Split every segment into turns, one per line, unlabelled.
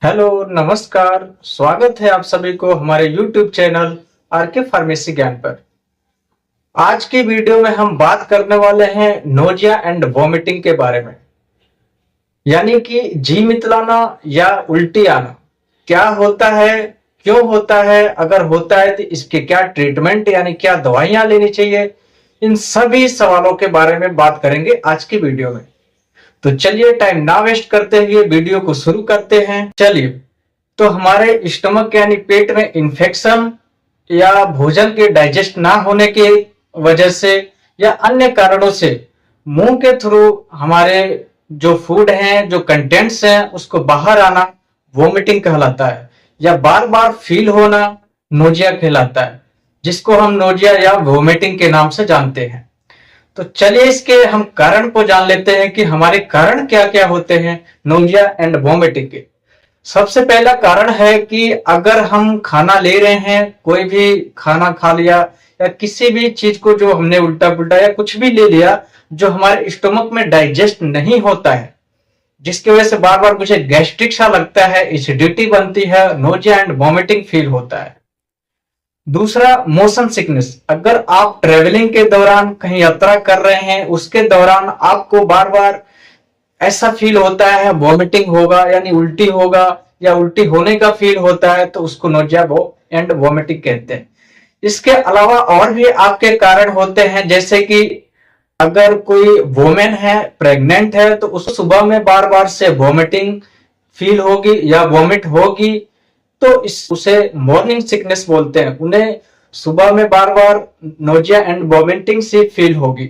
Hello, नमस्कार। स्वागत है आप सभी को हमारे YouTube चैनल आरके फार्मेसी ज्ञान पर। आज की वीडियो में हम बात करने वाले हैं नोजिया एंड वॉमिटिंग के बारे में, यानी कि जी मितलाना या उल्टी आना क्या होता है, क्यों होता है, अगर होता है तो इसके क्या ट्रीटमेंट यानी क्या दवाइयां लेनी चाहिए, इन सभी सवालों के बारे में बात करेंगे आज की वीडियो में। तो चलिए टाइम ना वेस्ट करते हुए वीडियो को शुरू करते हैं। चलिए, तो हमारे स्टमक यानी पेट में इंफेक्शन या भोजन के डाइजेस्ट ना होने की वजह से या अन्य कारणों से मुंह के थ्रू हमारे जो फूड हैं, जो कंटेंट्स हैं, उसको बाहर आना वोमिटिंग कहलाता है, या बार बार फील होना नोजिया कहलाता है, जिसको हम नोजिया या वोमिटिंग के नाम से जानते हैं। तो चलिए इसके हम कारण को जान लेते हैं कि हमारे कारण क्या क्या होते हैं नोजिया एंड वोमिटिंग के। सबसे पहला कारण है कि अगर हम खाना ले रहे हैं, कोई भी खाना खा लिया या किसी भी चीज को जो हमने उल्टा पुल्टा या कुछ भी ले लिया जो हमारे स्टोमक में डाइजेस्ट नहीं होता है, जिसकी वजह से बार बार मुझे गैस्ट्रिक सा लगता है, एसिडिटी बनती है, नोजिया एंड वॉमिटिंग फील होता है। दूसरा, मोशन सिकनेस। अगर आप ट्रेवलिंग के दौरान कहीं यात्रा कर रहे हैं, उसके दौरान आपको बार बार ऐसा फील होता है वॉमिटिंग होगा यानी उल्टी होगा या उल्टी होने का फील होता है, तो उसको नोजिया एंड वॉमिटिंग कहते हैं। इसके अलावा और भी आपके कारण होते हैं, जैसे कि अगर कोई वोमेन है, प्रेग्नेंट है, तो उस सुबह में बार बार से वॉमिटिंग फील होगी या वॉमिट होगी, तो उसे मॉर्निंग सिकनेस बोलते हैं। उन्हें सुबह में बार बार नोजिया एंड वॉमिटिंग से फील होगी।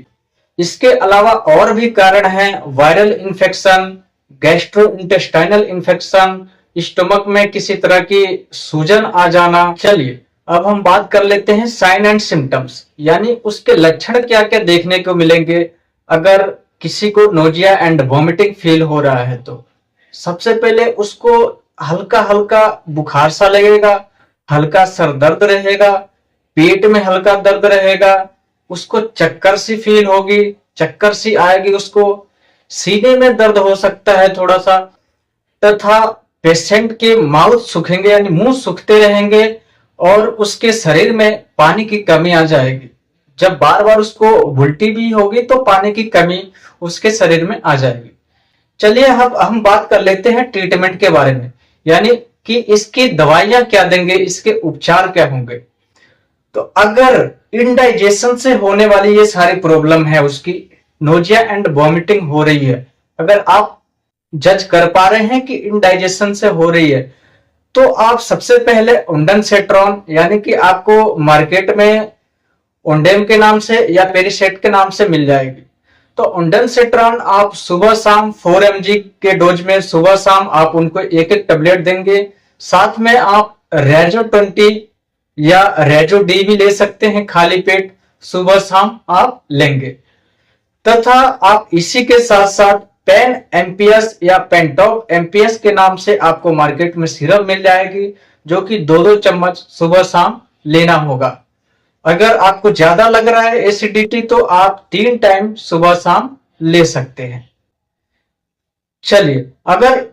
इसके अलावा और भी कारण हैं, viral infection, gastro intestinal infection, stomach में किसी तरह की सूजन आ जाना। चलिए अब हम बात कर लेते हैं साइन एंड सिम्टम्स, यानी उसके लक्षण क्या क्या देखने को मिलेंगे अगर किसी को नोजिया एंड वॉमिटिंग फील हो रहा है। तो सबसे पहले उसको हल्का हल्का बुखार सा लगेगा, हल्का सर दर्द रहेगा, पेट में हल्का दर्द रहेगा, उसको चक्कर सी फील होगी, चक्कर सी आएगी, उसको सीने में दर्द हो सकता है थोड़ा सा, तथा पेशेंट के माउथ सूखेंगे यानी मुंह सूखते रहेंगे और उसके शरीर में पानी की कमी आ जाएगी। जब बार बार उसको उल्टी भी होगी तो पानी की कमी उसके शरीर में आ जाएगी। चलिए अब हम बात कर लेते हैं ट्रीटमेंट के बारे में, यानी कि इसकी दवाइयां क्या देंगे, इसके उपचार क्या होंगे। तो अगर इनडाइजेशन से होने वाली ये सारी प्रॉब्लम है, उसकी नोजिया एंड वॉमिटिंग हो रही है, अगर आप जज कर पा रहे हैं कि इनडाइजेशन से हो रही है, तो आप सबसे पहले ओंडेनसेट्रॉन, यानी कि आपको मार्केट में ओंडेम के नाम से या पेरिसेट के नाम से मिल जाएगी। तो ओंडेनसेट्रॉन आप सुबह शाम 4 mg के डोज में सुबह शाम आप उनको एक एक टेबलेट देंगे। साथ में आप रेजो 20 या रेजो डी भी ले सकते हैं, खाली पेट सुबह शाम आप लेंगे। तथा आप इसी के साथ साथ पेन एमपीएस या पेंटॉप एमपीएस के नाम से आपको मार्केट में सिरप मिल जाएगी, जो कि 2-2 चम्मच सुबह शाम लेना होगा। अगर आपको ज्यादा लग रहा है एसिडिटी, तो आप 3 टाइम सुबह शाम ले सकते हैं। चलिए, अगर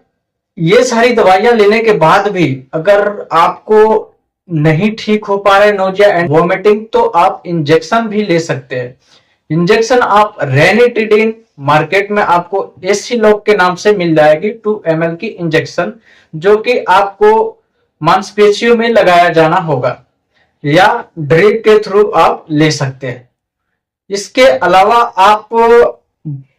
ये सारी दवाइयां लेने के बाद भी अगर आपको नहीं ठीक हो पा रहे नोजिया एंड वॉमिटिंग, तो आप इंजेक्शन भी ले सकते हैं। इंजेक्शन आप रेनिटिडिन मार्केट में आपको एसी लॉक के नाम से मिल जाएगी, 2 ml की इंजेक्शन, जो कि आपको मांसपेशियों में लगाया जाना होगा या ड्रिप के थ्रू आप ले सकते हैं। इसके अलावा आप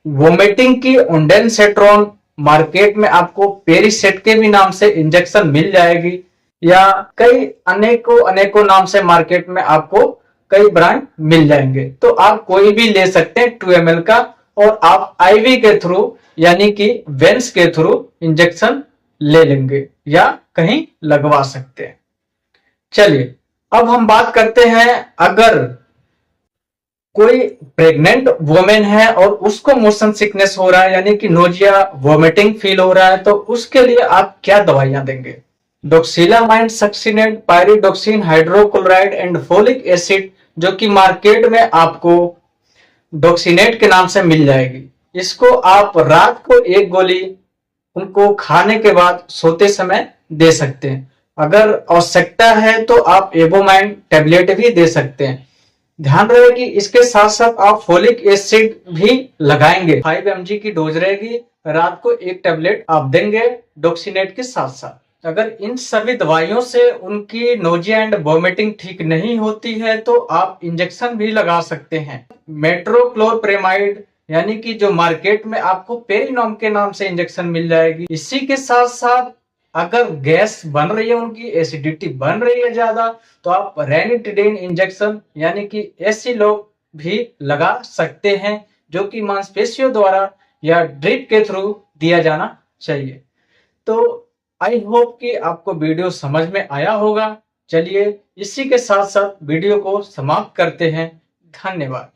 वोमिटिंग की ओंडेनसेट्रॉन मार्केट में आपको पेरिसेट के भी नाम से इंजेक्शन मिल जाएगी, या कई अनेकों अनेकों नाम से मार्केट में आपको कई ब्रांड मिल जाएंगे। तो आप कोई भी ले सकते हैं 2 ml का, और आप आईवी के थ्रू यानी कि वेंस के थ्रू इंजेक्शन ले लेंगे या कहीं लगवा सकते हैं। चलिए अब हम बात करते हैं, अगर कोई प्रेग्नेंट वुमेन है और उसको मोशन सिकनेस हो रहा है यानी कि नोजिया वोमिटिंग फील हो रहा है, तो उसके लिए आप क्या दवाइयां देंगे। Doxylamine succinate, pyridoxine hydrochloride and folic acid, जो कि मार्केट में आपको डॉक्सिनेट के नाम से मिल जाएगी। इसको आप रात को 1 गोली उनको खाने के बाद सोते समय दे सकते हैं। अगर आवश्यकता है तो आप एवोमाइन टेबलेट भी दे सकते हैं। ध्यान रहे कि इसके साथ साथ आप फोलिक एसिड भी लगाएंगे। 5 mg की डोज रहेगी, रात को 1 टेबलेट आप देंगे डोक्सीनेट के साथ साथ। अगर इन सभी दवाइयों से उनकी नोजिया एंड वॉमिटिंग ठीक नहीं होती है तो आप इंजेक्शन भी लगा सकते हैं। मेट्रोक्लोरप्रेमाइड यानी कि जो मार्केट में आपको पेरिनॉम के नाम से इंजेक्शन मिल जाएगी। इसी के साथ साथ अगर गैस बन रही है, उनकी एसिडिटी बन रही है ज्यादा, तो आप रेनिटिडिन इंजेक्शन यानी कि एसिलोक भी लगा सकते हैं, जो कि मांसपेशियों द्वारा या ड्रिप के थ्रू दिया जाना चाहिए। तो आई होप कि आपको वीडियो समझ में आया होगा। चलिए इसी के साथ साथ वीडियो को समाप्त करते हैं। धन्यवाद।